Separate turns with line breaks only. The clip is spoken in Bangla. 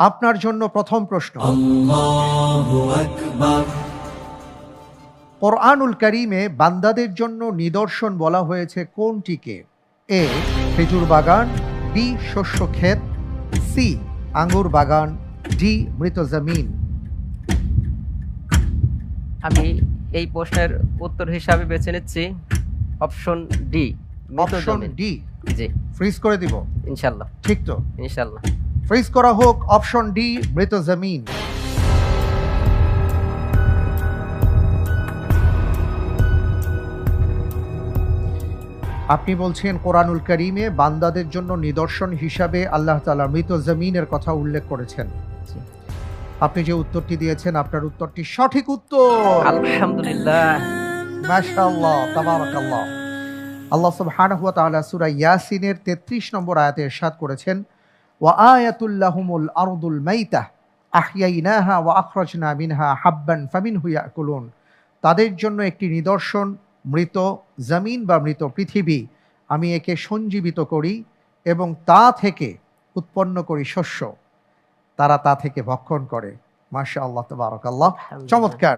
আপনার জন্য প্রথম প্রশ্ন, কোরআনুল কারীমে বান্দাদের জন্য নিদর্শন বলা হয়েছে কোনটিকে? এ খেজুর বাগান, বি শস্য ক্ষেত, সি আঙ্গুর বাগান, ডি মৃত জমিন।
আমি এই প্রশ্নের উত্তর হিসাবে বেছে নিচ্ছি অপশন ডি, মৃত
অপশন
জমিন।
ডি
জি,
ফ্রিজ করে দিব?
ইনশাল্লাহ
ঠিক তো,
ইনশাল্লাহ।
ফ্রিজ করা হোক অপশন ডি মৃত জমিন। আপনি বলছেন কোরআনুল কারীমে বান্দাদের জন্য নিদর্শন হিসাবে আল্লাহ তাআলা মৃত জমিনের কথা উল্লেখ করেছেন।
জি।
আপনি যে উত্তরটি দিয়েছেন আপনার উত্তরটি সঠিক উত্তর।
আলহামদুলিল্লাহ।
মাশাআল্লাহ, তাবারাকাল্লাহ। আল্লাহ সুবহানাহু ওয়া তাআলা সূরা ইয়াসিনের 33 নম্বর আয়াতে ইরশাদ করেছেন, ওয়া আয়াতুল লাহুমুল আরদুল মাইতাহ আহইয়াইনাহা ওয়া আখরাজনা মিনহা হাব্বান ফামিনহু ইয়াকুলুন। তাদের জন্য একটি নিদর্শন মৃত জমিন বা মৃত পৃথিবী, আমি একে সঞ্জীবিত করি এবং তা থেকে উৎপন্ন করি শস্য, তারা তা থেকে ভক্ষণ করে। মাশাআল্লাহ, তাবারাকাল্লাহ,
আলহামদুলিল্লাহ।
চমৎকার।